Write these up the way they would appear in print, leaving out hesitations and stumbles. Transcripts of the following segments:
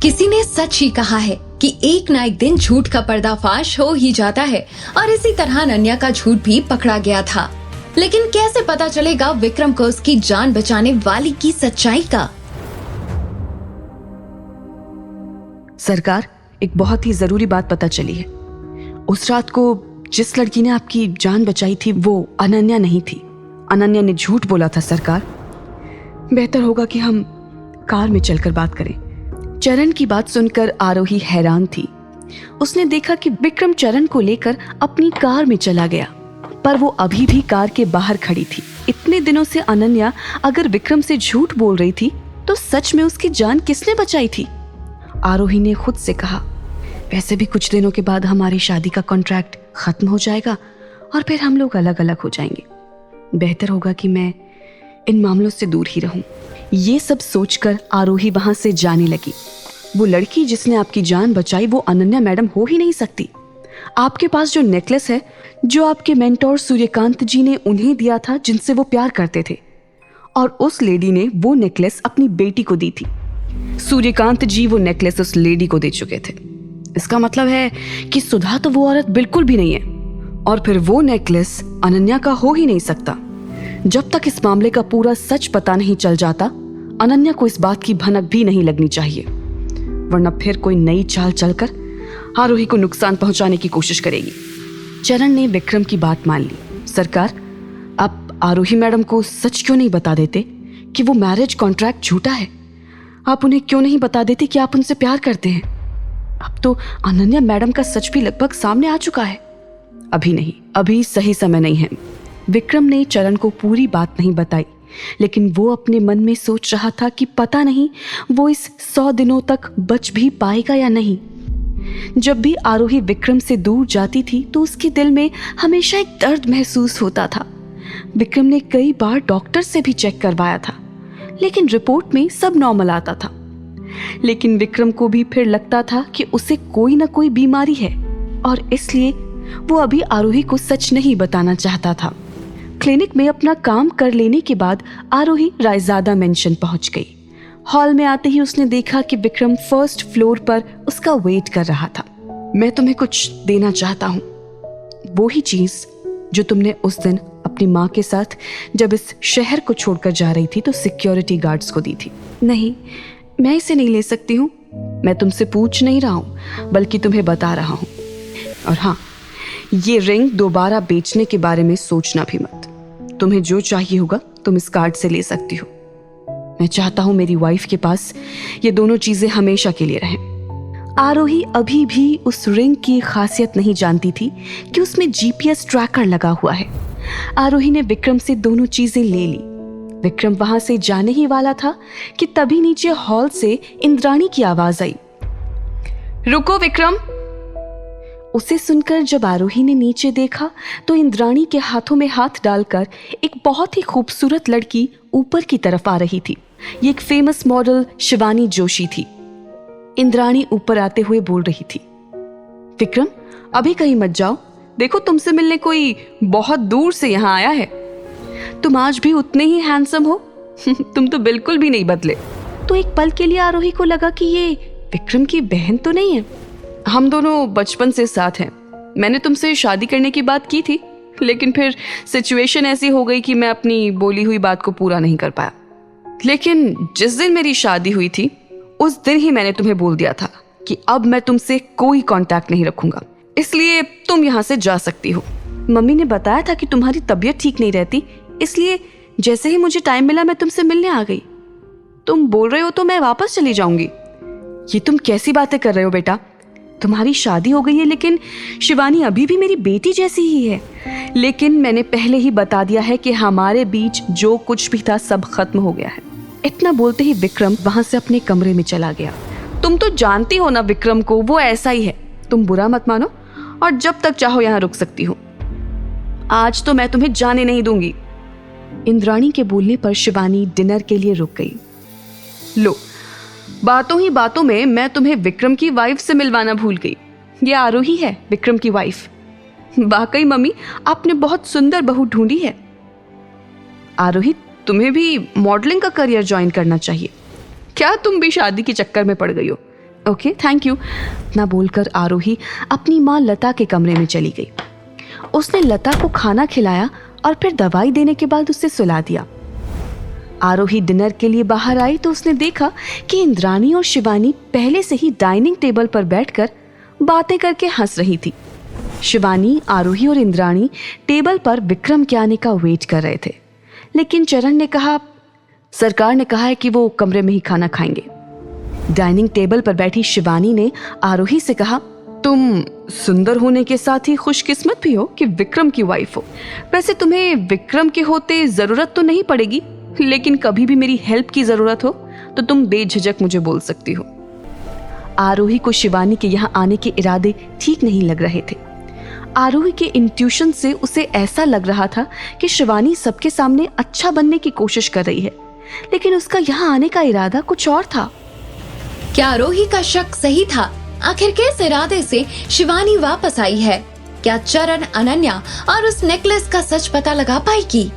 किसी ने सच ही कहा है कि एक ना एक दिन झूठ का पर्दाफाश हो ही जाता है और इसी तरह अनन्या का झूठ भी पकड़ा गया था। लेकिन कैसे पता चलेगा विक्रम को उसकी जान बचाने वाली की सच्चाई का? सरकार, एक बहुत ही जरूरी बात पता चली है। उस रात को जिस लड़की ने आपकी जान बचाई थी वो अनन्या नहीं थी। अनन्या ने झूठ बोला था सरकार। बेहतर होगा कि हम कार में चलकर बात करें। चरण की बात सुनकर आरोही हैरान थी। उसने देखा कि विक्रम चरण को लेकर अपनी कार में चला गया, पर वो अभी भी कार के बाहर खड़ी थी। इतने दिनों से अनन्या अगर विक्रम से झूठ बोल रही थी तो सच में उसकी जान किसने बचाई थी? आरोही ने खुद से कहा, वैसे भी कुछ दिनों के बाद हमारी शादी का कॉन्ट्रैक्ट खत्म हो जाएगा और फिर हम लोग अलग अलग हो जाएंगे। बेहतर होगा कि मैं इन मामलों से दूर ही रहूं। ये सब सोचकर आरोही वहां से जाने लगी। वो लड़की जिसने आपकी जान बचाई वो अनन्या मैडम हो ही नहीं सकती। आपके पास जो नेकलेस है, जो आपके मेंटोर सूर्यकांत जी ने उन्हें दिया था जिनसे वो प्यार करते थे, और उस लेडी ने वो नेकलेस अपनी बेटी को दी थी। सूर्यकांत जी वो नेकलेस उस लेडी को दे चुके थे। इसका मतलब है कि सुधा तो वो औरत बिल्कुल भी नहीं है, और फिर वो नेकलेस अनन्या का हो ही नहीं सकता। जब तक इस मामले का पूरा सच पता नहीं चल जाता, अनन्या को इस बात की भनक भी नहीं लगनी चाहिए, वरना फिर कोई नई चाल चलकर आरोही को नुकसान पहुंचाने की कोशिश करेगी। चरण ने विक्रम की बात मान ली। सरकार, आप आरोही मैडम को सच क्यों नहीं बता देते कि वो मैरिज कॉन्ट्रैक्ट झूठा है? आप उन्हें क्यों नहीं बता देते कि आप उनसे प्यार करते हैं? अब तो अनन्या मैडम का सच भी लगभग सामने आ चुका है। अभी नहीं, अभी सही समय नहीं है। विक्रम ने चरण को पूरी बात नहीं बताई, लेकिन वो अपने मन में सोच रहा था कि पता नहीं वो इस 100 दिनों तक बच भी पाएगा या नहीं। जब भी आरोही विक्रम से दूर जाती थी तो उसके दिल में हमेशा एक दर्द महसूस होता था। विक्रम ने कई बार डॉक्टर से भी चेक करवाया था, लेकिन रिपोर्ट में सब नॉर्मल आता था। लेकिन विक्रम को भी फिर लगता था कि उसे कोई ना कोई बीमारी है, और इसलिए वो अभी आरोही को सच नहीं बताना चाहता था। क्लिनिक में अपना काम कर लेने के बाद आरोही रायजादा मेंशन पहुंच गई। हॉल में आते ही उसने देखा कि विक्रम फर्स्ट फ्लोर पर उसका वेट कर रहा था। मैं तुम्हें कुछ देना चाहता हूँ, वो ही चीज जो तुमने उस दिन अपनी माँ के साथ जब इस शहर को छोड़कर जा रही थी तो सिक्योरिटी गार्ड्स को दी थी। नहीं, मैं इसे नहीं ले सकती हूँ। मैं तुमसे पूछ नहीं रहा हूँ, बल्कि तुम्हें बता रहा हूँ। और हाँ, ये रिंग दोबारा बेचने के बारे में सोचना भी मत। तुम्हें जो चाहिए होगा तुम इस कार्ड से ले सकती हो। मैं चाहता हूं मेरी वाइफ के पास ये दोनों चीजें हमेशा के लिए रहें। आरोही अभी भी उस रिंग की खासियत नहीं जानती थी कि उसमें जीपीएस ट्रैकर लगा हुआ है। आरोही ने विक्रम से दोनों चीजें ले ली। विक्रम वहां से जाने ही वाला था कि तभी नीचे हॉल से इंद्राणी की आवाज आई, रुको विक्रम। उसे सुनकर जब आरोही ने नीचे देखा तो इंद्राणी के हाथों में हाथ डालकर एक बहुत ही खूबसूरत लड़की ऊपर की तरफ आ रही थी। ये एक फेमस मॉडल शिवानी जोशी थी। इंद्राणी ऊपर आते हुए बोल रही थी, विक्रम अभी कहीं मत जाओ, देखो तुमसे मिलने कोई बहुत दूर से यहाँ आया है। तुम आज भी उतने ही हैंडसम हो। तुम तो बिल्कुल भी नहीं बदले। तो एक पल के लिए आरोही को लगा कि ये विक्रम की बहन तो नहीं है। हम दोनों बचपन से साथ हैं। मैंने तुमसे शादी करने की बात की थी, लेकिन फिर सिचुएशन ऐसी हो गई कि मैं अपनी बोली हुई बात को पूरा नहीं कर पाया। लेकिन जिस दिन मेरी शादी हुई थी उस दिन ही मैंने तुम्हें बोल दिया था कि अब मैं तुमसे कोई कांटेक्ट नहीं रखूंगा, इसलिए तुम यहाँ से जा सकती हो। मम्मी ने बताया था कि तुम्हारी तबीयत ठीक नहीं रहती, इसलिए जैसे ही मुझे टाइम मिला मैं तुमसे मिलने आ गई। तुम बोल रहे हो तो मैं वापस चली जाऊंगी। ये तुम कैसी बातें कर रहे हो बेटा? तुम्हारी शादी हो गई है, लेकिन शिवानी अभी भी मेरी बेटी जैसी ही है। लेकिन मैंने पहले ही बता दिया है कि हमारे बीच जो कुछ भी था सब खत्म हो गया है। इतना बोलते ही विक्रम वहां से अपने कमरे में चला गया। तुम तो जानती हो ना विक्रम को, वो ऐसा ही है। तुम बुरा मत मानो और जब तक चाहो यहाँ रुक सकती हो। आज तो मैं तुम्हें जाने नहीं दूंगी। इंद्राणी के बोलने पर शिवानी डिनर के लिए रुक गई। लो, बातों ही बातों में मैं तुम्हें विक्रम की वाइफ से मिलवाना भूल गई। ये आरोही है, विक्रम की वाइफ। वाकई मम्मी, आपने बहुत सुंदर बहू ढूंढी है। आरोही, तुम्हें भी मॉडलिंग का करियर ज्वाइन करना चाहिए। क्या तुम भी शादी के चक्कर में पड़ गई हो? ओके थैंक यू ना बोलकर आरोही अपनी माँ लता के कमरे में चली गई। उसने लता को खाना खिलाया और फिर दवाई देने के बाद उसे सुला दिया। आरोही डिनर के लिए बाहर आई तो उसने देखा कि इंद्राणी और शिवानी पहले से ही डाइनिंग टेबल पर बैठकर बातें करके हंस रही थी। शिवानी, आरोही और इंद्राणी टेबल पर विक्रम के आने का वेट कर रहे थे, लेकिन चरण ने कहा, सरकार ने कहा है कि वो कमरे में ही खाना खाएंगे। डाइनिंग टेबल पर बैठी शिवानी ने आरोही से कहा, तुम सुंदर होने के साथ ही खुशकिस्मत भी हो कि विक्रम की वाइफ हो। वैसे तुम्हें विक्रम के होते जरूरत तो नहीं पड़ेगी, लेकिन कभी भी मेरी हेल्प की जरूरत हो तो तुम बेझिझक मुझे बोल सकती हो। आरोही को शिवानी के यहाँ आने के इरादे ठीक नहीं लग रहे थे। आरोही के इंट्यूशन से उसे ऐसा लग रहा था कि शिवानी सबके सामने अच्छा बनने की कोशिश कर रही है, लेकिन उसका यहाँ आने का इरादा कुछ और था। क्या आरोही का शक सही था? आखिर किस इरादे से शिवानी वापस आई है? क्या चरण, अनन्या और उस नेकलेस का सच पता लगा पाएगी?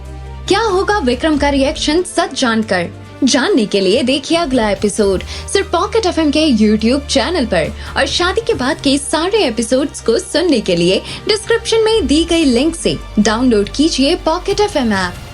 क्या होगा विक्रम का रिएक्शन सच जानकर? जानने के लिए देखिए अगला एपिसोड सिर्फ पॉकेट एफएम के YouTube चैनल पर। और शादी के बाद के सारे एपिसोड्स को सुनने के लिए डिस्क्रिप्शन में दी गई लिंक से डाउनलोड कीजिए पॉकेट एफएम ऐप।